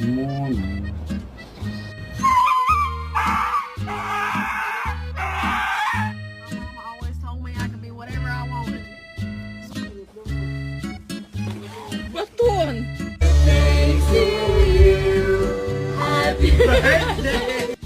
morning. Mama always told me I could be whatever I wanted. What's doing? Thanks to you. Happy birthday.